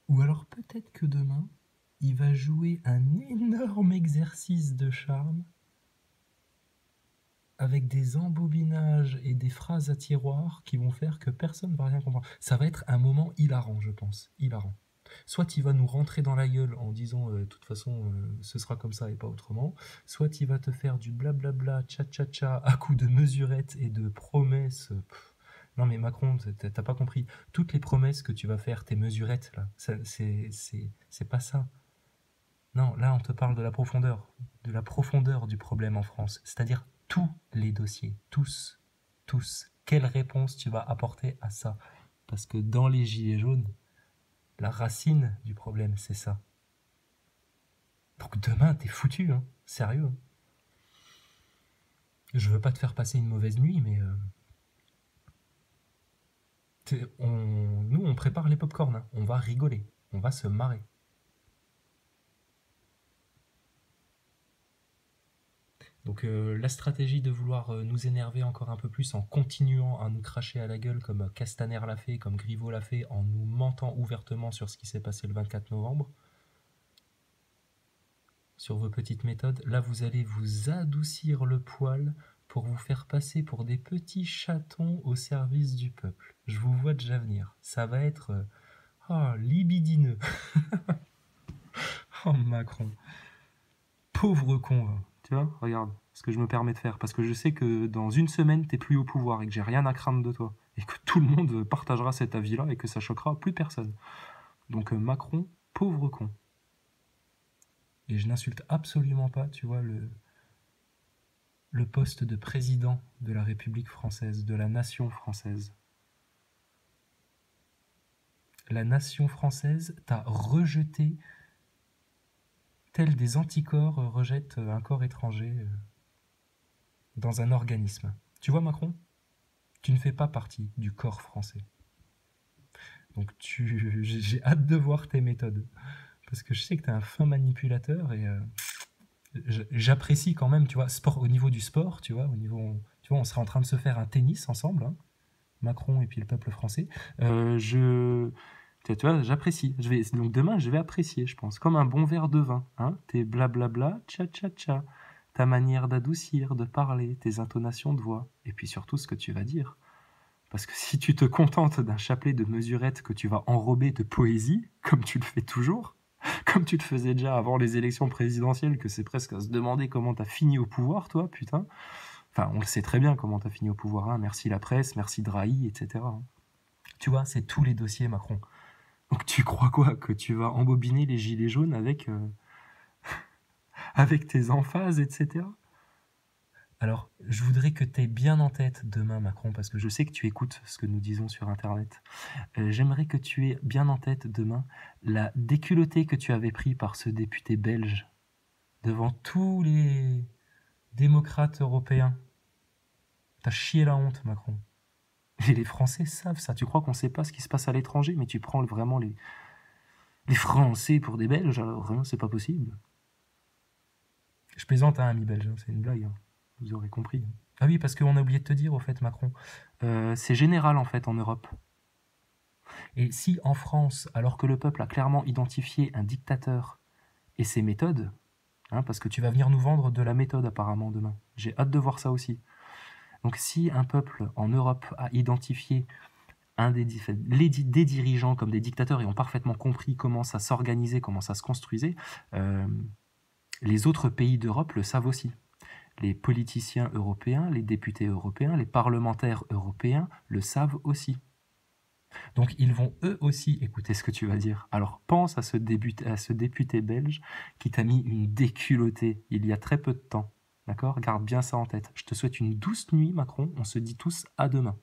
Ou alors peut-être que demain, il va jouer un énorme exercice de charme avec des embobinages et des phrases à tiroir qui vont faire que personne ne va rien comprendre. Ça va être un moment hilarant, je pense. Hilarant. Soit il va nous rentrer dans la gueule en disant de toute façon ce sera comme ça et pas autrement, soit il va te faire du blablabla, tcha-tcha-tcha à coups de mesurettes et de promesses. Non mais Macron, t'as pas compris. Toutes les promesses que tu vas faire, tes mesurettes là, c'est pas ça. Non, là on te parle de la profondeur du problème en France, c'est-à-dire tous les dossiers, tous, tous. Quelle réponse tu vas apporter à ça? Parce que dans les gilets jaunes, la racine du problème, c'est ça. Donc demain, t'es foutu, hein. Sérieux, hein. Je veux pas te faire passer une mauvaise nuit, mais nous, on prépare les pop-corn, hein. On va rigoler, on va se marrer. Donc la stratégie de vouloir nous énerver encore un peu plus en continuant à nous cracher à la gueule comme Castaner l'a fait, comme Griveaux l'a fait, en nous mentant ouvertement sur ce qui s'est passé le 24 novembre, sur vos petites méthodes, là vous allez vous adoucir le poil pour vous faire passer pour des petits chatons au service du peuple. Je vous vois déjà venir. Ça va être libidineux. Oh Macron. Pauvre con, va. Tu vois, regarde ce que je me permets de faire. Parce que je sais que dans une semaine, t'es plus au pouvoir et que j'ai rien à craindre de toi. Et que tout le monde partagera cet avis-là et que ça choquera plus personne. Donc Macron, pauvre con. Et je n'insulte absolument pas, tu vois, le poste de président de la République française, de la nation française. La nation française t'a rejeté tel des anticorps rejettent un corps étranger dans un organisme. Tu vois Macron, tu ne fais pas partie du corps français. Donc j'ai hâte de voir tes méthodes. Parce que je sais que tu es un fin manipulateur et j'apprécie quand même, tu vois, sport, au niveau du sport, tu vois, tu vois, on serait en train de se faire un tennis ensemble, hein, Macron et puis le peuple français. Tu vois, j'apprécie. Donc demain, je vais apprécier, je pense, comme un bon verre de vin. Hein, tes blablabla, tcha-tcha-tcha, ta manière d'adoucir, de parler, tes intonations de voix, et puis surtout ce que tu vas dire. Parce que si tu te contentes d'un chapelet de mesurettes que tu vas enrober de poésie, comme tu le fais toujours, comme tu le faisais déjà avant les élections présidentielles, que c'est presque à se demander comment t'as fini au pouvoir, toi, putain. Enfin, on le sait très bien comment t'as fini au pouvoir, hein. Merci la presse, merci Drahi, etc. Tu vois, c'est tous les dossiers Macron. Donc tu crois quoi? Que tu vas embobiner les gilets jaunes avec tes emphases, etc. Alors, je voudrais que tu aies bien en tête demain, Macron, parce que je sais que tu écoutes ce que nous disons sur Internet. J'aimerais que tu aies bien en tête demain la déculottée que tu avais pris par ce député belge devant tous les démocrates européens. T'as chié la honte, Macron. Et les Français savent ça. Tu crois qu'on sait pas ce qui se passe à l'étranger, mais tu prends vraiment les Français pour des Belges, alors vraiment, c'est pas possible. Je plaisante, hein, ami belge, hein, c'est une blague. Hein. Vous aurez compris. Ah oui, parce qu'on a oublié de te dire, au fait, Macron, c'est général, en fait, en Europe. Et si, en France, alors que le peuple a clairement identifié un dictateur et ses méthodes, hein, parce que tu vas venir nous vendre de la méthode, apparemment, demain. J'ai hâte de voir ça aussi. Donc si un peuple en Europe a identifié des dirigeants comme des dictateurs et ont parfaitement compris comment ça s'organisait, comment ça se construisait, les autres pays d'Europe le savent aussi. Les politiciens européens, les députés européens, les parlementaires européens le savent aussi. Donc ils vont eux aussi écouter ce que tu vas dire. Alors pense à ce député belge qui t'a mis une déculottée il y a très peu de temps. D'accord? Garde bien ça en tête. Je te souhaite une douce nuit, Macron. On se dit tous à demain.